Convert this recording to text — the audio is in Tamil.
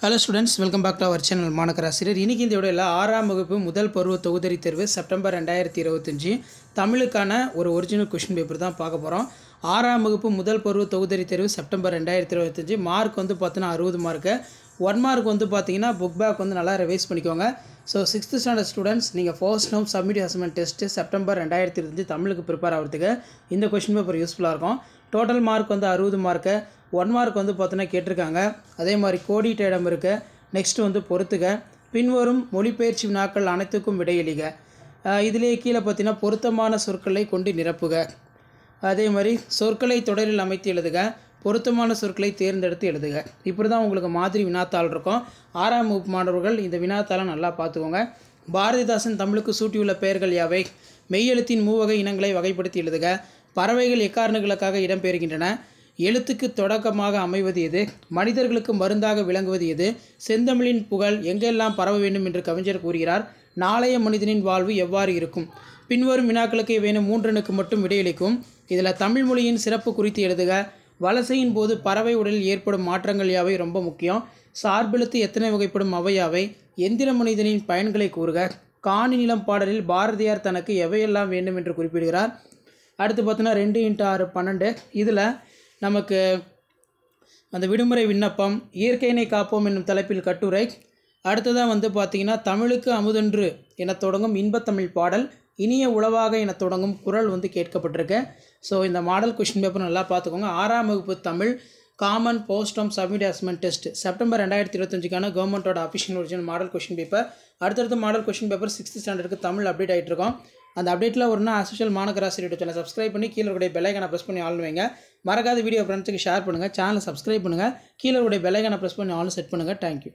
Hello students, welcome back to our channel மாணக்கராசிரியர். இன்னைக்கு இந்த வீடியோல 6ஆம் வகுப்பு முதல் பருவ தொகுதி தேர்வு செப்டம்பர் 2025 தமிழுக்கான ஒரு ஒரிஜினல் क्वेश्चन பேப்பர் தான் பார்க்க போறோம். 6ஆம் வகுப்பு முதல் பருவ தொகுதி தேர்வு செப்டம்பர் 2025 மார்க் வந்து பார்த்தீங்கன்னா 60 மார்க். 1 மார்க் வந்து பார்த்தீங்கன்னா புக் பேக் வந்து நல்லா ரிவைஸ் பண்ணிக்கோங்க. ஸோ 6th ஸ்டாண்டர்ட் ஸ்டூடெண்ட்ஸ் நீங்கள் first term submit assignment test September 2025 தமிழுக்கு ப்ரிப்பேர் ஆகிறதுக்கு இந்த கொஸ்டின் பேப்பர் யூஸ்ஃபுல்லாக இருக்கும். டோட்டல் மார்க் வந்து 60 மார்க்கு. 1 மார்க் வந்து பார்த்தீங்கன்னா கேட்டிருக்காங்க. அதே மாதிரி கோடிட்ட இடம் இருக்குது. நெக்ஸ்ட் வந்து பொறுத்துக. பின்வரும் மொழிபெயர்ச்சி வினாக்கள் அனைத்துக்கும் விடையளிக. இதிலே கீழே பார்த்தீங்கன்னா பொருத்தமான சொற்களை கொண்டு நிரப்புக. அதே மாதிரி சொற்களை தொடரில் அமைத்து எழுதுக. பொருத்தமான சொற்களை தேர்ந்தெடுத்து எழுதுக. இப்படி தான் உங்களுக்கு மாதிரி வினாத்தாள் இருக்கும். 6ஆம் வகுப்பு மாணவர்கள் இந்த வினாத்தாளை நல்லா பார்த்துக்கோங்க. பாரதிதாசன் தமிழுக்கு சூட்டியுள்ள பெயர்கள் யாவை? மெய்யெழுத்தின் மூவகை இனங்களை வகைப்படுத்தி எழுதுக. பறவைகள் எக்காரணங்களுக்காக இடம்பெறுகின்றன? எழுத்துக்கு தொடக்கமாக அமைவது எது? மனிதர்களுக்கு மருந்தாக விளங்குவது எது? செந்தமிழின் புகழ் எங்கெல்லாம் பரவ வேண்டும் என்று கவிஞர் கூறுகிறார்? நாளைய மனிதனின் வாழ்வு எவ்வாறு இருக்கும்? பின்வரும் வினாக்களுக்கு வேணும் 3 மட்டும் விடையளிக்கும். இதில் தமிழ் மொழியின் சிறப்பு குறித்து எழுதுக. வலசையின் போது பறவை உடலில் ஏற்படும் மாற்றங்கள் யாவை? ரொம்ப முக்கியம். சார்பெழுத்து எத்தனை வகைப்படும் அவை யாவை? எந்திர மனிதனின் பயன்களை கூறுக. காணி நிலம் பாடலில் பாரதியார் தனக்கு எவையெல்லாம் வேண்டும் என்று குறிப்பிடுகிறார்? அடுத்து பார்த்தீங்கன்னா 2x6 12. இதில் நமக்கு அந்த விடுமுறை விண்ணப்பம், இயற்கையினை காப்போம் என்னும் தலைப்பில் கட்டுரை. அடுத்ததாக வந்து பார்த்திங்கன்னா தமிழுக்கு அமுதொன்று என தொடங்கும் இன்பத்தமிழ் பாடல், இனிய உளவாக என தொடங்கும் குறள் வந்து கேட்கப்பட்டிருக்கு. ஸோ இந்த மாடல் கொஷின் பேப்பர் நல்லா பார்த்துக்கோங்க. 6ஆம் வகுப்பு தமிழ் காமன் போஸ்டம் சப்மிட் அசைன்மெண்ட் டெஸ்ட் செப்டம்பர் 2025க்கான கவர்மெண்ட்டோட official original model question paper. அடுத்தடுத்த மாடல் கொஷின் பேப்பர் 6th ஸ்டாண்டர்டுக்கு தமிழ் அப்டேட் ஆகிட்டு இருக்கோம். அந்த அப்டேட்டில் ஒருனா அஸ்யூஷுவல் மாணக்கராசிரியர் யூடியூப் சேனல் சப்ஸ்கிரைப் பண்ணி கீழே உடைய பெல்லைக்கான ப்ரெஸ் பண்ணி ஆன் வைங்க. மறக்காத வீடியோ ஃப்ரெண்ட்ஸுக்கு ஷேர் பண்ணுங்கள். சேனலை சப்ஸ்கிரைப் பண்ணுங்கள். கீழே உடைய பெல்லைக்கான ப்ரெஸ் பண்ணி ஆன் செட் பண்ணுங்கள். தேங்க்யூ.